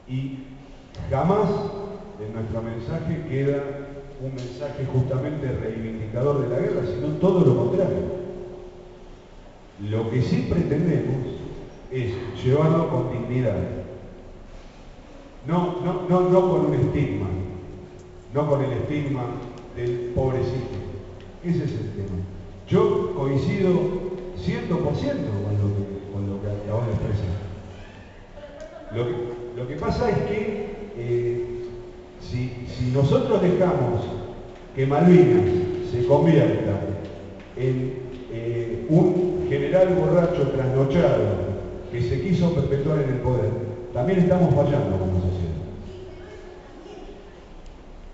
y jamás en nuestro mensaje queda un mensaje justamente reivindicador de la guerra, sino todo lo contrario. Lo que sí pretendemos es llevarlo con dignidad, no con un estigma, no con el estigma del pobrecito. Ese es el tema. Yo coincido 100% con lo que acabas de expresar. Lo que pasa es que si nosotros dejamos que Malvinas se convierta en un general borracho trasnochado que se quiso perpetuar en el poder, también estamos fallando como sociedad.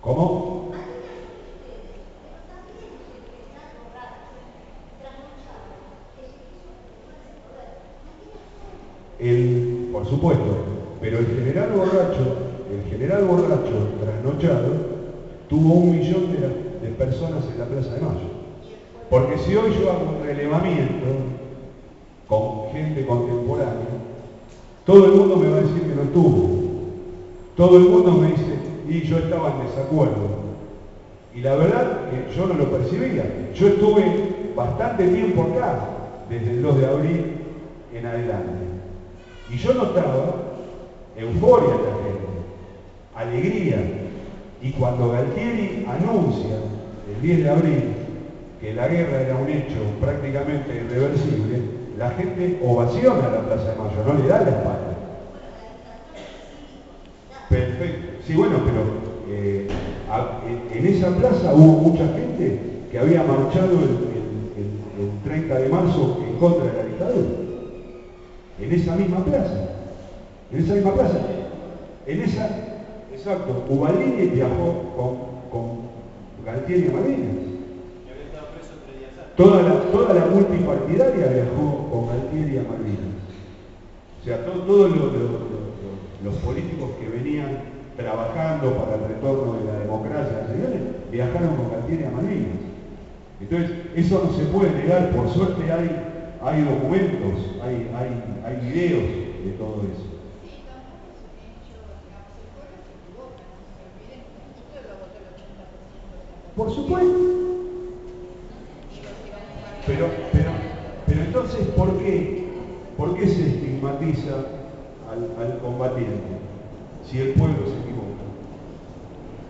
¿Cómo? Por supuesto, pero el general borracho trasnochado tuvo 1 millón de personas en la Plaza de Mayo. Porque si hoy yo hago un relevamiento con gente contemporánea, todo el mundo me va a decir que no estuvo. Todo el mundo me dice, y yo estaba en desacuerdo. Y la verdad que yo no lo percibía. Yo estuve bastante tiempo acá, desde el 2 de abril en adelante. Y yo notaba euforia en la gente, alegría. Y cuando Galtieri anuncia el 10 de abril que la guerra era un hecho prácticamente irreversible, la gente ovaciona la Plaza de Mayo, no le da la espalda. Perfecto. Sí, bueno, pero en esa plaza hubo mucha gente que había marchado el 30 de marzo en contra de la dictadura. En esa misma plaza. Exacto, Ubaldini viajó con Galtieri a Malvinas. Toda la multipartidaria viajó con Galtieri a Malvinas. O sea, todos los políticos que venían trabajando para el retorno de la democracia, viajaron con Galtieri a Malvinas. Entonces, eso no se puede negar. Por suerte hay documentos, hay videos de todo eso. Sí, tampoco es un hecho, digamos, el pueblo se equivoca, no se olviden que el pueblo votó el 80% de la población. Por supuesto. Pero entonces, ¿por qué se estigmatiza al combatiente si el pueblo se equivoca?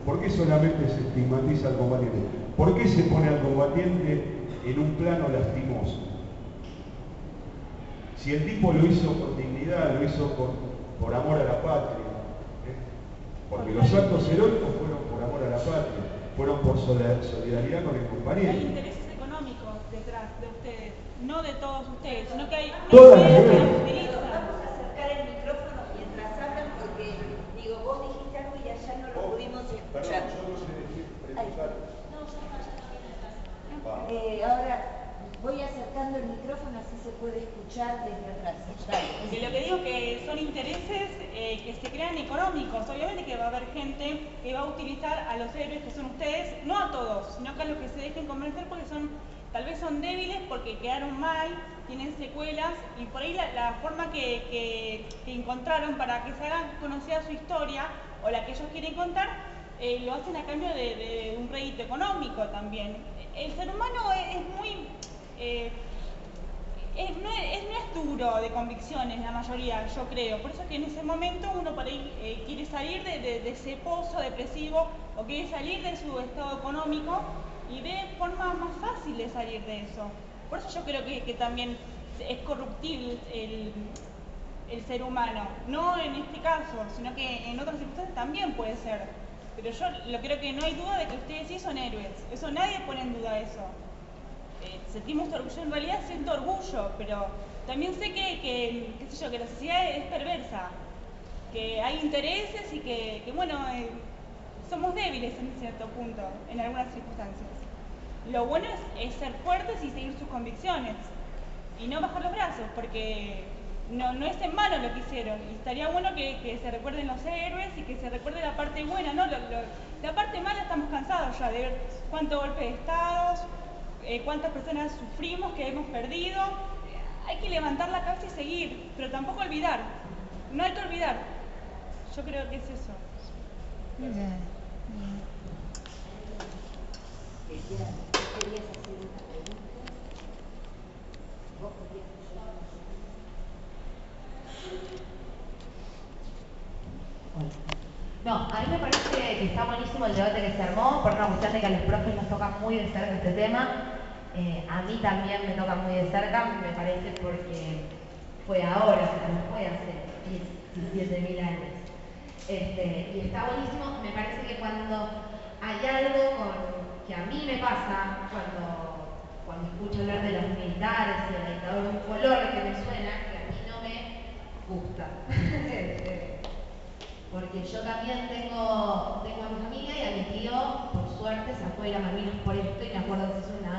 ¿Por qué solamente se estigmatiza al combatiente? ¿Por qué se pone al combatiente en un plano lastimoso? Si el tipo lo hizo con dignidad, lo hizo por amor a la patria, porque los actos heroicos fueron por amor a la patria, fueron por solidaridad con el compañero. Hay intereses económicos detrás de ustedes, no de todos ustedes, sino que hay todas las que guerras. los utilizan. Vamos a acercar el micrófono mientras hablan porque, digo, vos dijiste algo y allá no lo pudimos escuchar. Ahora voy acercando el micrófono así se puede escuchar desde atrás. Porque lo que digo que son intereses que se crean económicos. Obviamente que va a haber gente que va a utilizar a los héroes que son ustedes, no a todos, sino que a los que se dejen convencer porque tal vez son débiles, porque quedaron mal, tienen secuelas, y por ahí la forma que encontraron para que se hagan conocida su historia, o la que ellos quieren contar, lo hacen a cambio de un rédito económico también. El ser humano es muy... no es duro de convicciones la mayoría, yo creo. Por eso que en ese momento uno por ahí quiere salir de ese pozo depresivo o quiere salir de su estado económico y ve formas más fáciles de salir de eso. Por eso yo creo que también es corruptible el ser humano. No en este caso, sino que en otras circunstancias también puede ser. Pero yo creo que no hay duda de que ustedes sí son héroes. Eso nadie pone en duda eso. Sentimos orgullo, en realidad siento orgullo, pero también sé que la sociedad es perversa, que hay intereses y que somos débiles en cierto punto, en algunas circunstancias. Lo bueno es ser fuertes y seguir sus convicciones, y no bajar los brazos, porque no es en vano lo que hicieron. Y estaría bueno que se recuerden los héroes y que se recuerde la parte buena, ¿no? La parte mala estamos cansados ya de ver cuánto golpe de Estado, cuántas personas sufrimos, que hemos perdido. Hay que levantar la cabeza y seguir, pero tampoco olvidar. No hay que olvidar. Yo creo que es eso. Muy bien. ¿Querías hacer una pregunta? ¿Vos querías hacer una pregunta? No, a mí me parece que está buenísimo el debate que se armó, por una cuestión de que a los profes nos toca muy de cerca este tema. A mí también me toca muy de cerca, me parece, porque fue ahora, no fue hace 17.000 años. Y está buenísimo, me parece que cuando hay algo que a mí me pasa, cuando escucho hablar de los militares y de la dictadura, un color que me suena, que a mí no me gusta. Porque yo también tengo a mi familia y a mi tío, por suerte, se fue a Malvinas por esto y me acuerdo que se hizo una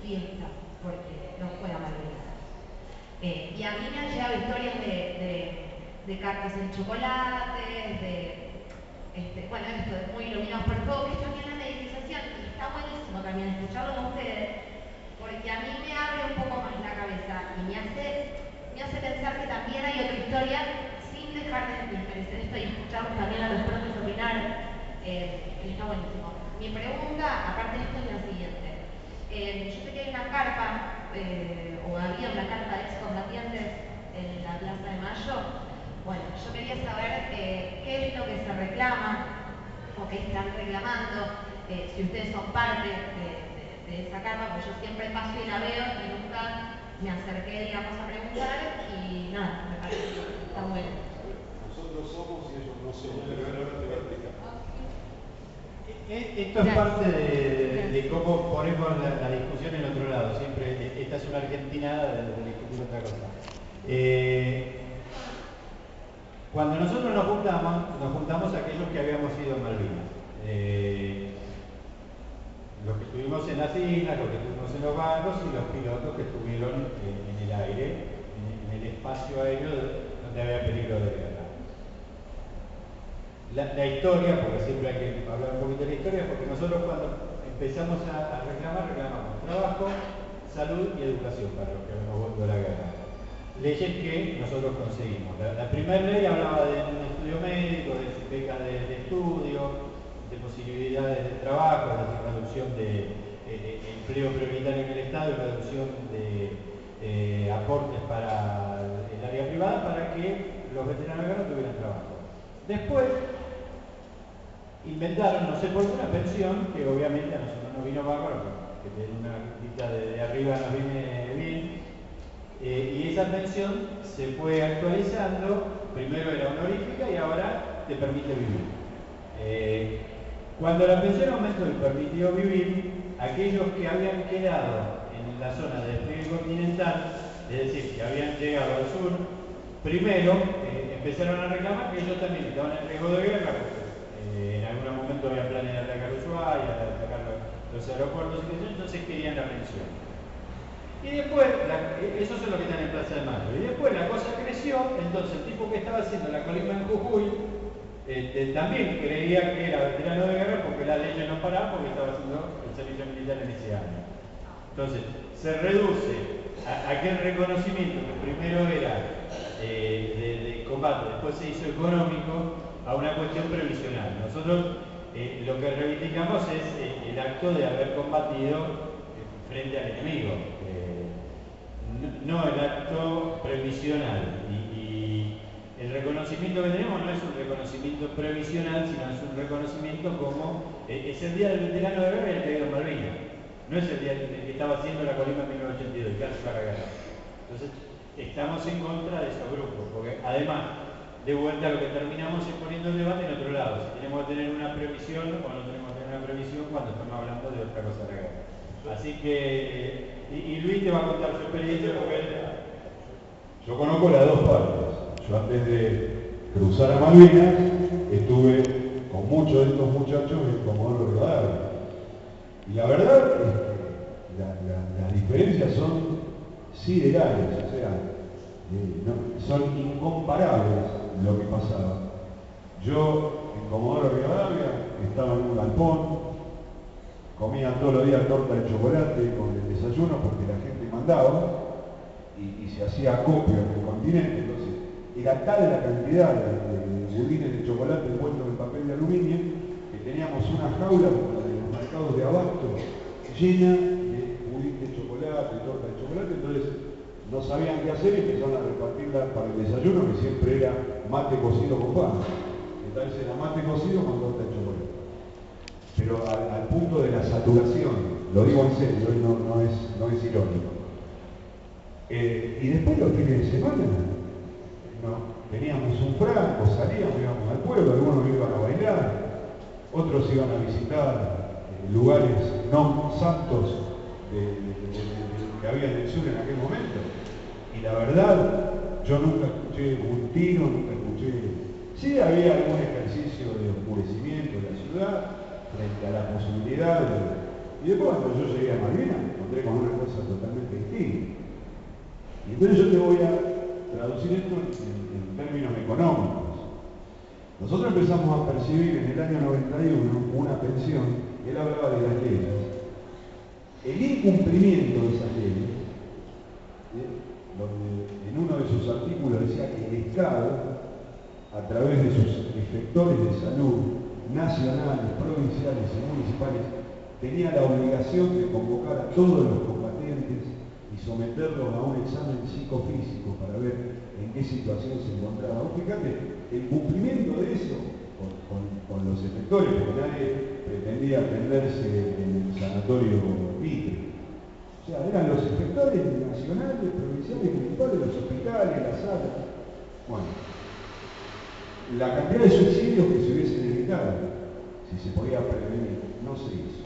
fiesta, porque no fue a Malvinas. Y a mí me han llegado historias de cartas en chocolate, bueno, esto de muy iluminados por el fuego, que es también la medicización, y está buenísimo también escucharlo con ustedes, porque a mí me abre un poco más la cabeza y me hace pensar que también hay otra historia, sin dejar de interesar esto y escucharlos también a los profes opinar, está buenísimo. Mi pregunta, aparte de esto, es la siguiente. Yo sé que hay una carpa, o había una carpa de excombatientes en la Plaza de Mayo. Bueno, yo quería saber qué es lo que se reclama o qué están reclamando, si ustedes son parte de esa carpa, porque yo siempre paso y la veo y nunca me acerqué, digamos, a preguntar y nada, me parece que está bueno. Nosotros somos y ellos no somos. Esto es parte de cómo ponemos la discusión en otro lado. Siempre, esta es una argentinada de discutir otra cosa. Cuando nosotros nos juntamos aquellos que habíamos ido en Malvinas. Los que estuvimos en las islas, los que estuvimos en los barcos y los pilotos que estuvieron en el aire, en el espacio aéreo donde había peligro de guerra. La historia, porque siempre hay que hablar un poquito de la historia, porque nosotros cuando empezamos a reclamamos trabajo, salud y educación para los que habíamos vuelto a la guerra. Leyes que nosotros conseguimos. La primera ley hablaba de un estudio médico, de becas de estudio, de posibilidades de trabajo, de reducción de empleo prioritario en el Estado y reducción de aportes para el área privada para que los veteranos de guerra tuvieran trabajo. Después inventaron, no sé por qué, una pensión que obviamente a nosotros nos vino bárbaro, que de una cita de arriba nos viene bien. Y esa pensión se fue actualizando, primero era honorífica y ahora te permite vivir. Cuando la pensión aumentó y permitió vivir, aquellos que habían quedado en la zona del despliegue continental, es decir, que habían llegado al sur, primero empezaron a reclamar que ellos también estaban en riesgo de guerra, porque en algún momento habían planes de atacar Ushuaia, de atacar los aeropuertos y qué sé yo, entonces querían la pensión. Y después, esos son los que están en Plaza de Mayo. Y después la cosa creció, entonces el tipo que estaba haciendo la colima en Jujuy también creía que era veterano de guerra porque las leyes no paraban porque estaba haciendo el servicio militar en ese año. Entonces, se reduce aquel reconocimiento que primero era de combate, después se hizo económico, a una cuestión previsional. Nosotros lo que reivindicamos es el acto de haber combatido frente al enemigo. No el acto previsional. Y el reconocimiento que tenemos no es un reconocimiento previsional, sino es un reconocimiento como es el día del veterano de guerra y el caído en Malvinas. No es el día que estaba haciendo la colima en 1982 y casi para la guerra. Entonces, estamos en contra de esos grupos, porque además, de vuelta lo que terminamos es poniendo el debate en otro lado. Si tenemos que tener una previsión o no tenemos que tener una previsión cuando estamos hablando de otra cosa de la guerra. Así que, y Luis te va a contar su experiencia porque yo conozco las dos partes. Yo antes de cruzar a Malvinas estuve con muchos de estos muchachos en Comodoro Rivadavia. Y la verdad es que las diferencias son siderales. O sea, Son incomparables lo que pasaba. Yo, en Comodoro Rivadavia, estaba en un galpón, comía todos los días torta de chocolate con el desayuno porque la gente mandaba y se hacía acopio en el continente. Entonces, era tal la cantidad de budines de chocolate envueltos en papel de aluminio que teníamos una jaula como la de los mercados de abasto llena de budín de chocolate, torta de chocolate. Entonces no sabían qué hacer y empezaron a repartirla para el desayuno, que siempre era mate cocido con pan. Entonces era mate cocido con torta de chocolate. Pero al punto de la saturación, lo digo en serio, no es irónico. Y después los fines de semana, teníamos un franco, salíamos, íbamos al pueblo, algunos iban a bailar, otros iban a visitar lugares no santos que había en el sur en aquel momento. Y la verdad, yo nunca escuché un tiro, nunca escuché... Sí había algún ejercicio de oscurecimiento de la ciudad frente a la posibilidad de... Y después cuando yo llegué a Malvinas me encontré con una cosa totalmente distinta. Y entonces yo te voy a traducir esto en términos económicos. Nosotros empezamos a percibir en el año 91 una pensión, él hablaba de las leyes. El incumplimiento de esas leyes, donde en uno de sus artículos decía que el Estado, a través de sus inspectores de salud nacionales, provinciales y municipales, tenía la obligación de convocar a todos los combatientes y someterlos a un examen psicofísico para ver en qué situación se encontraba. Fíjate, el cumplimiento de eso con los efectores, porque nadie pretendía atenderse en el sanatorio Mitre. O sea, eran los efectores nacionales, provinciales, municipales, los hospitales, las salas. Bueno, la cantidad de suicidios que se hubiesen evitado, si se podía prevenir, no se hizo.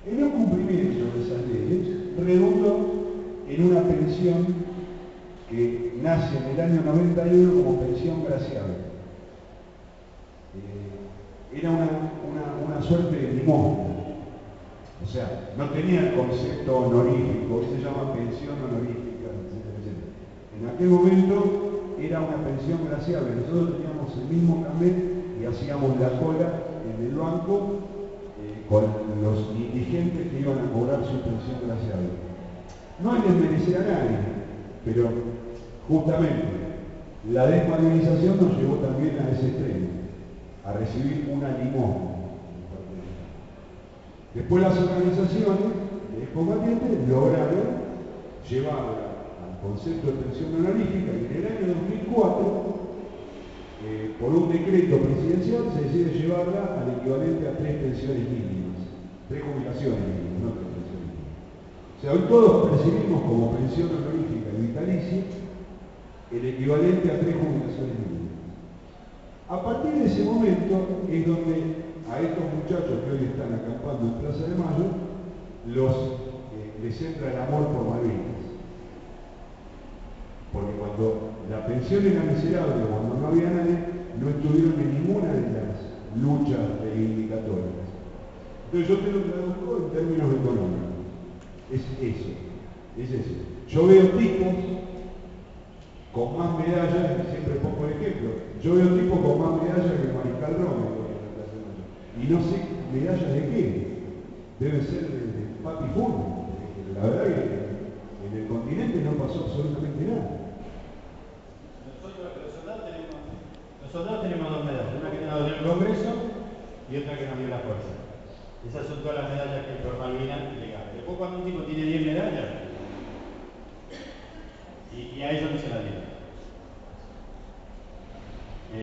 El no cumplimiento de esas leyes redundó en una pensión que nace en el año 91 como pensión graciable. Era una suerte de limosna. O sea, no tenía el concepto honorífico, se llama pensión honorífica, etc. En aquel momento era una pensión graciable. Nosotros teníamos el mismo carnet y hacíamos la cola en el banco con los indigentes que iban a cobrar su pensión graciable. No hay desmerecer a nadie, pero justamente la desmovilización nos llevó también a ese extremo, a recibir una limosna. Después las organizaciones de excombatientes lograron llevarla al concepto de pensión honorífica y en el año 2004, por un decreto presidencial, se decide llevarla al equivalente a 3 pensiones mínimas, 3 jubilaciones mínimas, no 3 pensiones mínimas. O sea, hoy todos percibimos como pensión honorífica y vitalicia el equivalente a 3 jubilaciones mínimas. A partir de ese momento es donde a estos muchachos que hoy están acampando en Plaza de Mayo, les entra el amor por Malvinas. Porque cuando la pensión era miserable, cuando no había nadie, no estuvieron en ninguna de las luchas reivindicatorias. Entonces yo te lo traduzco en términos económicos. Es eso. Yo veo tipos con más medallas, y siempre pongo el ejemplo, yo veo tipos con más medallas que el Mariscal Romero. Y no sé medallas de qué, debe ser de papi fútbol, porque la verdad es que en el continente no pasó absolutamente nada. Los soldados tenemos 2 medallas, una que nos dio el Congreso y otra que nos dio la fuerza. Esas son todas las medallas que por Malvinas le gana. Después cuando un tipo tiene 10 medallas, y a ellos no se la dieron.